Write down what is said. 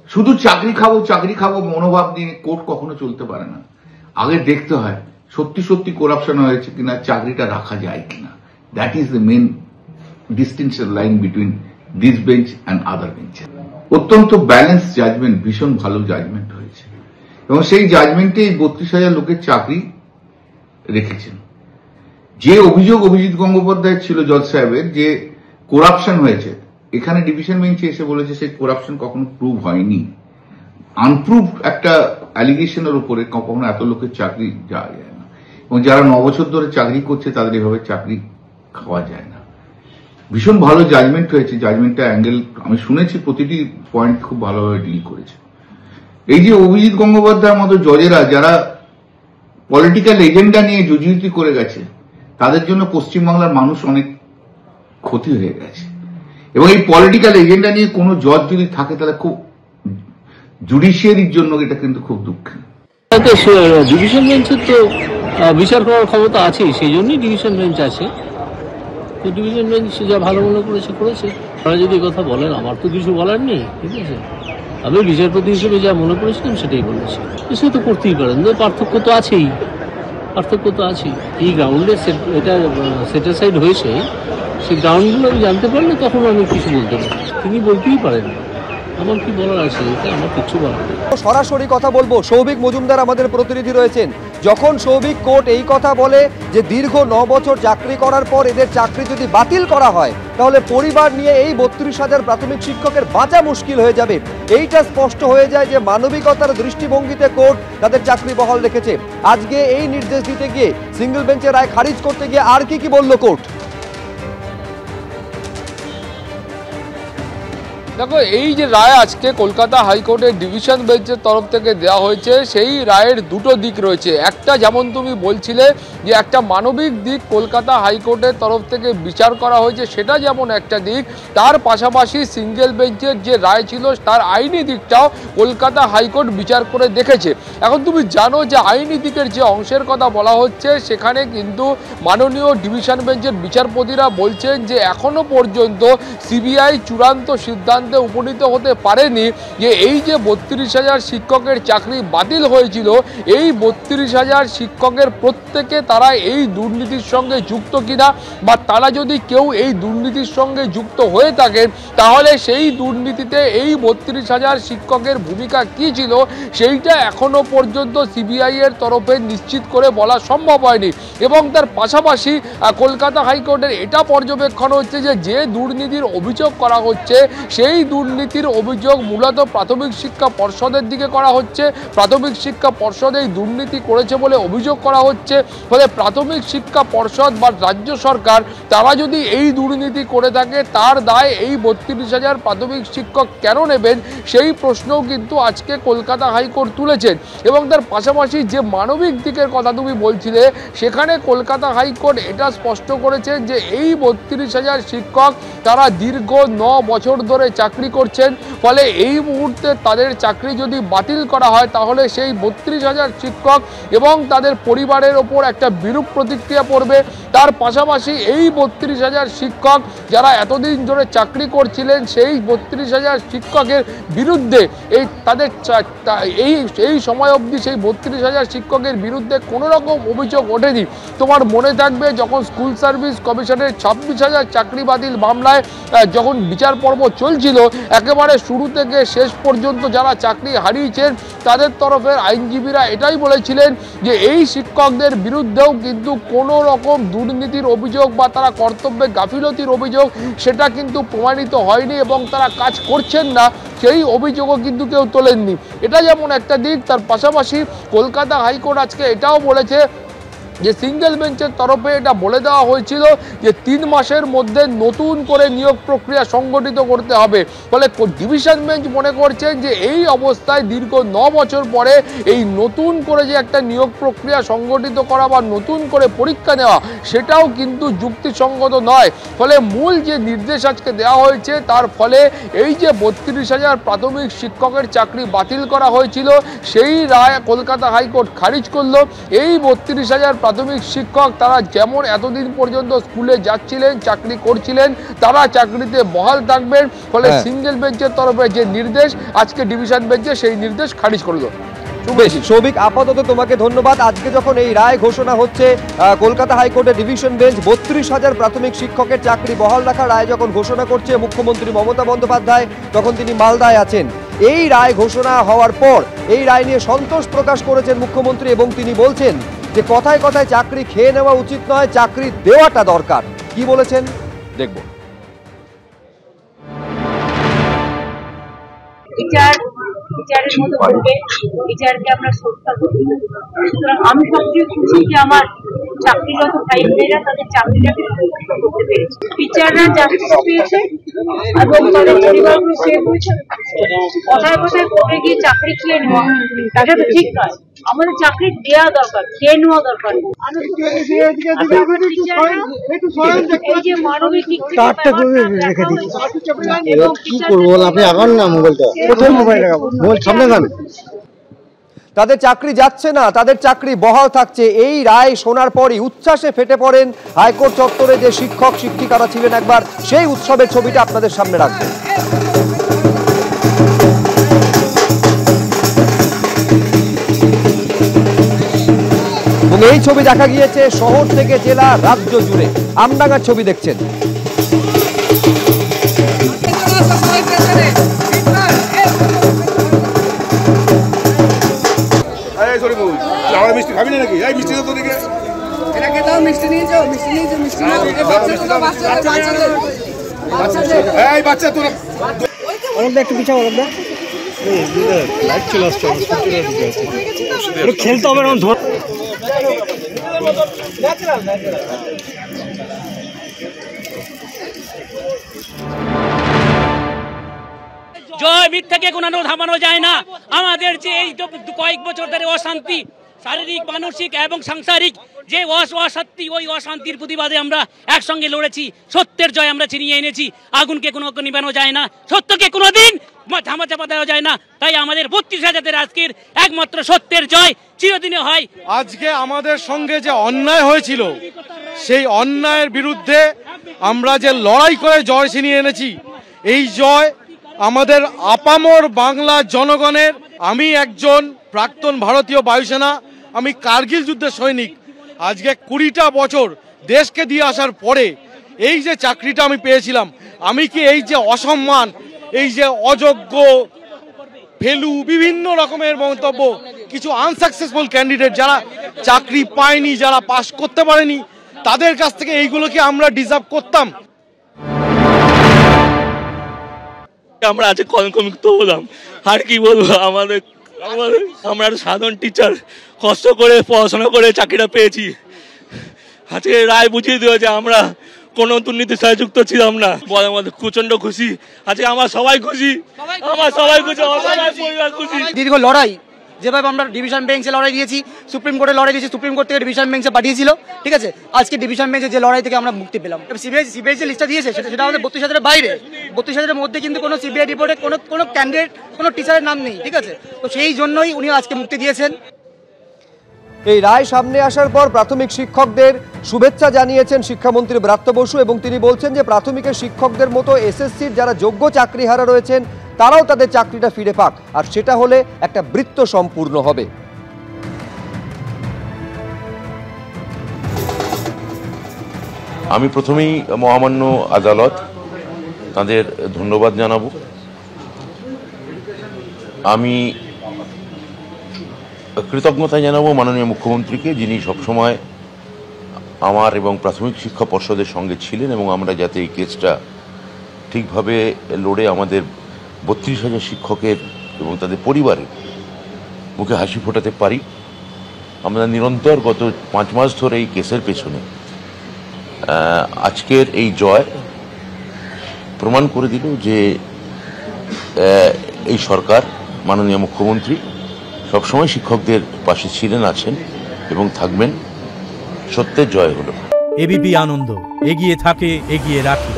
শুধু চাকরি খাবো মনোভাব নিয়ে কোর্ট কখনো চলতে পারে না। আগে দেখতে হয় সত্যি সত্যি করাপশন হয়েছে কিনা, চাকরিটা রাখা যায় কিনা। That is the main distinction line between this bench and other bench. অত্যন্ত ব্যালেন্স জাজমেন্ট, ভীষণ ভালো জাজমেন্ট হয়েছে এবং সেই জাজমেন্টে 32,000 লোকের চাকরি রেখেছেন। যে অভিযোগ অভিজিৎ গঙ্গোপাধ্যায় ছিল জজ সাহেবের যে করাপশন হয়েছে, এখানে ডিভিশন বেঞ্চে এসে বলেছে সেই করাপশন কখনো প্রুভ হয়নি। আনপ্রুভ একটা অ্যালিগেশনের উপরে কখনো এত লোকের চাকরি যাওয়া যায় না এবং যারা 9 বছর ধরে চাকরি করছে তাদের এভাবে চাকরি খাওয়া যায় না। ভীষণ ভালো জাজমেন্ট হয়েছে। জাজমেন্টটা অ্যাঙ্গেল আমি শুনেছি, প্রতিটি পয়েন্ট খুব ভালোভাবে ডিল করেছে। এই যে অভিজিৎ গঙ্গোপাধ্যায়ের মতো জজেরা যারা পলিটিক্যাল এজেন্ডা নিয়ে জুজুতি করে গেছে, তাদের জন্য পশ্চিমবাংলার মানুষ অনেক ক্ষতি হয়ে গেছে এবং এই পলিটিক্যাল এজেন্ডা নিয়ে কোনো জজ যদি থাকে তাহলে খুব জুডিশিয়ারির জন্য এটা কিন্তু খুব দুঃখের। ডিভিশন বেঞ্চের তো বিচার করার ক্ষমতা আছেই, সেই জন্যই ডিভিশন বেঞ্চ আছে। তো ডিভিশন বেঞ্চ যা ভালো মনে করেছে করেছে। তারা যদি কথা বলেন, আমার তো কিছু বলার নেই, ঠিক আছে। আমি বিচারপতি হিসেবে যা মনে করেছিলাম সেটাই বলেছি। সে তো করতেই পারেন, পার্থক্য তো আছেই, এই গ্রাউন্ডে এটা সেটিসফাইড হয়েছে, সেই গ্রাউন্ডগুলো আমি জানতে পারলে তখন আমি কিছু বলতে পারি। তিনি বলতেই পারেন, আমার কি বলার আছে, এটা আমার কিছু বলার নেই। সরাসরি কথা বলবো, সৌভিক মজুমদার আমাদের প্রতিনিধি রয়েছেন। যখন সৌভিক কোর্ট এই কথা বলে যে দীর্ঘ 9 বছর চাকরি করার পর এদের চাকরি যদি বাতিল করা হয় তাহলে পরিবার নিয়ে এই 32,000 প্রাথমিক শিক্ষকের বাঁচা মুশকিল হয়ে যাবে, এইটা স্পষ্ট হয়ে যায় যে মানবিকতার দৃষ্টিভঙ্গিতে কোর্ট তাদের চাকরি বহাল রেখেছে। আজকে এই নির্দেশ দিতে গিয়ে সিঙ্গেল বেঞ্চের রায় খারিজ করতে গিয়ে আর কি বলল কোর্ট? দেখো, এই যে রায় আজকে কলকাতা হাইকোর্টের ডিভিশন বেঞ্চের তরফ থেকে দেওয়া হয়েছে, সেই রায়ের দুটো দিক রয়েছে। একটা, যেমন তুমি বলছিলে যে একটা মানবিক দিক কলকাতা হাইকোর্টের তরফ থেকে বিচার করা হয়েছে, সেটা যেমন একটা দিক, তার পাশাপাশি সিঙ্গেল বেঞ্চের যে রায় ছিল তার আইনি দিকটাও কলকাতা হাইকোর্ট বিচার করে দেখেছে। এখন তুমি জানো যে আইনি দিকের যে অংশের কথা বলা হচ্ছে, সেখানে কিন্তু মাননীয় ডিভিশন বেঞ্চের বিচারপতিরা বলছেন যে এখনো পর্যন্ত সিবিআই চূড়ান্ত সিদ্ধান্ত উপনীত হতে পারেনি যে এই যে 32,000 শিক্ষকের চাকরি বাতিল হয়েছিল, এই 32,000 শিক্ষকের প্রত্যেকে তারা এই দুর্নীতির সঙ্গে যুক্ত কিনা, বা তারা যদি কেউ এই দুর্নীতির সঙ্গে যুক্ত হয়ে থাকেন তাহলে সেই দুর্নীতিতে এই 32,000 শিক্ষকের ভূমিকা কি ছিল, সেইটা এখনো পর্যন্ত সিবিআই এর তরফে নিশ্চিত করে বলা সম্ভব হয়নি। এবং তার পাশাপাশি কলকাতা হাইকোর্টের এটা পর্যবেক্ষণ হচ্ছে যে দুর্নীতির অভিযোগ করা হচ্ছে, সেই দুর্নীতির অভিযোগ মূলত প্রাথমিক শিক্ষা পর্ষদের দিকে করা হচ্ছে। প্রাথমিক শিক্ষা পর্ষদ এই দুর্নীতি করেছে বলে অভিযোগ করা হচ্ছে। ফলে প্রাথমিক শিক্ষা পর্ষদ বা রাজ্য সরকার তারা যদি এই দুর্নীতি করে থাকে, তার দায় এই 32,000 প্রাথমিক শিক্ষক কেন নেবেন, সেই প্রশ্নও কিন্তু আজকে কলকাতা হাইকোর্ট তুলেছেন। এবং তার পাশাপাশি যে মানবিক দিকের কথা তুমি বলছিলে, সেখানে কলকাতা হাইকোর্ট এটা স্পষ্ট করেছেন যে এই 32,000 শিক্ষক তারা দীর্ঘ 9 বছর ধরে চাকরি করছেন। ফলে এই মুহূর্তে তাদের চাকরি যদি বাতিল করা হয় তাহলে সেই 32,000 শিক্ষক এবং তাদের পরিবারের ওপর একটা বিরূপ প্রতিক্রিয়া পড়বে। তার পাশাপাশি এই 32,000 শিক্ষক যারা এতদিন ধরে চাকরি করছিলেন, সেই 32,000 শিক্ষকের বিরুদ্ধে এই সময় অবধি সেই 32,000 শিক্ষকের বিরুদ্ধে কোনো রকম অভিযোগ ওঠেনি। তোমার মনে থাকবে যখন স্কুল সার্ভিস কমিশনের 26,000 চাকরি বাতিল মামলায় যখন বিচার পর্ব চলছিল, একেবারে শুরু থেকে শেষ পর্যন্ত যারা চাকরি হারিয়েছেন তাদের তরফের আইনজীবীরা এটাই বলেছিলেন যে এই শিক্ষকদের বিরুদ্ধেও কিন্তু কোনো রকম দুর্নীতির অভিযোগ বা তারা কর্তব্যে গাফিলতির অভিযোগ সেটা কিন্তু প্রমাণিত হয়নি এবং তারা কাজ করছেন না, সেই অভিযোগও কিন্তু কেউ তোলেননি। এটা যেমন একটা দিক। তার পাশাপাশি কলকাতা হাইকোর্ট আজকে এটাও বলেছে যে সিঙ্গেল বেঞ্চের তরফে এটা বলে দেওয়া হয়েছিল যে 3 মাসের মধ্যে নতুন করে নিয়োগ প্রক্রিয়া সংগঠিত করতে হবে। ফলে ডিভিশন বেঞ্চ মনে করছেন যে এই অবস্থায় দীর্ঘ 9 বছর পরে এই নতুন করে যে একটা নিয়োগ প্রক্রিয়া সংগঠিত করা বা নতুন করে পরীক্ষা নেওয়া, সেটাও কিন্তু যুক্তিসঙ্গত নয়। ফলে মূল যে নির্দেশ আজকে দেওয়া হয়েছে, তার ফলে এই যে 32,000 প্রাথমিক শিক্ষকের চাকরি বাতিল করা হয়েছিল, সেই রায় কলকাতা হাইকোর্ট খারিজ করলো। এই 32,000 প্রাথমিক শিক্ষক তারা যেমন এতদিন পর্যন্ত স্কুলে যাচ্ছিলেন, চাকরি করছিলেন, তারা চাকরিতে বহাল থাকবেন। ফলে সিঙ্গেল বেঞ্চের তরফে যে নির্দেশ আজকে ডিভিশন বেঞ্চে সেই নির্দেশ খারিজ করলো। বেশ সৌভিক, আপাতত তোমাকে ধন্যবাদ। আজকে যখন এই রায় ঘোষণা হচ্ছে কলকাতা হাইকোর্টের ডিভিশন বেঞ্চ 32,000 প্রাথমিক শিক্ষকের চাকরি বহাল রাখা রায় যখন ঘোষণা করছে মুখ্যমন্ত্রী মমতা বন্দ্যোপাধ্যায়, তখন তিনি মালদায় আছেন। এই রায় ঘোষণা হওয়ার পর এই রায় নিয়ে সন্তোষ প্রকাশ করেছেন মুখ্যমন্ত্রী এবং তিনি বলছেন যে কথায় কথায় চাকরি খেয়ে নেওয়া উচিত নয়, চাকরি দেওয়াটা দরকার। কি বলেছেন দেখব। বিচারের মতো করবে, বিচারকে আমরা শ্রদ্ধা করি। সুতরাং আমি সবচেয়ে খুশি যে আমার চাকরিরত ভাই বোনেরা তাদের চাকরিটাকে সুরক্ষিত করতে পেরেছে, বিচাররা জাস্টিস পেয়েছে এবং তাদের পরিবারগুলো সেভ হয়েছে। কথায় কথায় কোর্টে গিয়ে চাকরি খেয়ে নেওয়া তাকে তো ঠিক নয়, আমাদের চাকরি দেওয়া দরকার, খেয়ে নেওয়া দরকার। এই যে মানবিক দিক থেকে তাদের চাকরি যাচ্ছে না, তাদের চাকরি বহাল থাকছে। এই রায় শোনার পরই উচ্ছ্বাসে ফেটে পড়েন হাইকোর্ট চত্বরে যে শিক্ষক শিক্ষিকারা ছিলেন। একবার সেই উৎসবের ছবিটা আপনাদের সামনে রাখবেন। এবং এই ছবি দেখা গিয়েছে শহর থেকে জেলা, রাজ্য জুড়ে। আমডাঙ্গার ছবি দেখছেন। মিষ্টি খাবি না নাকি? এই মিষ্টি তো তোদিকে এটাকে দাও, মিষ্টি নিয়ে যাও, মিষ্টি নিয়ে যাও, মিষ্টি নিয়ে যাও। বাচ্চাদের এই বাচ্চা তোরা অনেকটা একটু পিছাও, অনেকটা লাইট চলে আসছে, খেলতে হবে না। জয় মিথ্যাকে কোনো থামানো যায় না। আমাদের যে এই কয়েক বছর ধরে অশান্তি, শারীরিক, মানসিক এবং সাংসারিক যে অশান্তি, ওই অশান্তির প্রতিবাদে আমরা একসঙ্গে লড়েছি। সত্যের জয় আমরা ছিনিয়ে এনেছি। আগুনকে কোনো নিবানো যায় না, সত্যকে কোনোদিন ধামাচাপা দেওয়া যায় না। তাই আমাদের 32,000 আজকের একমাত্র সত্যের জয় চিরদিনে হয়। আজকে আমাদের সঙ্গে যে অন্যায় হয়েছিল, সেই অন্যায়ের বিরুদ্ধে আমরা যে লড়াই করে জয় ছিনিয়ে এনেছি, এই জয় আমাদের আপামর বাংলা জনগণের। আমি একজন প্রাক্তন ভারতীয় বায়ুসেনা, আমি কার্গিল যুদ্ধের সৈনিক। আজকে 20টা বছর দেশকে দিয়ে আসার পরে এই যে চাকরিটা আমি পেয়েছিলাম, আমি কি এই যে অসম্মান, এই যে অযোগ্য, ফেলু, বিভিন্ন রকমের মন্তব্য, কিছু আনসাকসেসফুল ক্যান্ডিডেট যারা চাকরি পায়নি, যারা পাস করতে পারেনি, তাদের কাছ থেকে এইগুলো কি আমরা ডিজার্ভ করতাম? আমরা আজকে কলঙ্কমুক্ত হলাম। আর কি বলবো, আমরা সাধারণ টিচার, কষ্ট করে পড়াশোনা করে চাকরিটা পেয়েছি। আজকে রায় বুঝিয়ে দেওয়া যে আমরা কোনো দুর্নীতির সাথে যুক্ত ছিলাম না। বলার মধ্যে প্রচন্ড খুশি। আজকে আমার সবাই খুশি, আমার সবাই খুশি, আমার পরিবার খুশি। দীর্ঘ লড়াই, যেভাবে আমরা ডিভিশন বেঞ্চে লড়াই দিয়েছি, সুপ্রিম কোর্টে লড়াই দিয়েছি, সুপ্রিম কোর্ট থেকে ডিভিশন বেঞ্চে পাঠিয়েছিল, ঠিক আছে। আজকে ডিভিশন বেঞ্চে যে লড়াই থেকে আমরা মুক্তি পেলাম। সিবিআই যে লিস্টটা দিয়েছে সেটা আমাদের 32,000 বাইরে। 32,000 মধ্যে কিন্তু কোনো সিবিআই রিপোর্টে কোনো ক্যান্ডিডেট, কোনো টিচারের নাম নেই, ঠিক আছে। তো সেই জন্যই উনি আজকে মুক্তি দিয়েছেন। এই রায় সামনে আসার পর প্রাথমিক শিক্ষকদের শুভেচ্ছা জানিয়েছেন শিক্ষামন্ত্রী ব্রাত্য বসু এবং তিনি বলছেন যে প্রাথমিকের শিক্ষকদের মতো এসএসসির যারা যোগ্য চাকরিহারা রয়েছেন তারাও তাদের চাকরিটা ফিরে পাক, আর সেটা হলে একটা বৃত্ত সম্পূর্ণ হবে। আমি প্রথমেই মহামান্য আদালত তাদের ধন্যবাদ জানাবো। আমি কৃতজ্ঞতা জানাবো মাননীয় মুখ্যমন্ত্রীকে, যিনি সবসময় আমার এবং প্রাথমিক শিক্ষা পর্ষদের সঙ্গে ছিলেন এবং আমরা যাতে এই কেসটা ঠিকভাবে লড়ে আমাদের 32,000 শিক্ষকের এবং তাদের পরিবারের মুখে হাসি ফোটাতে পারি। আমরা নিরন্তর গত 5 মাস ধরে এই কেসের পেছনে। আজকের এই জয় প্রমাণ করে দিল যে এই সরকার, মাননীয় মুখ্যমন্ত্রী সবসময় শিক্ষকদের পাশে ছিলেন, আছেন এবং থাকবেন। সত্যের জয় হলো। এবিপি আনন্দ, এগিয়ে থাকে, এগিয়ে রাখে।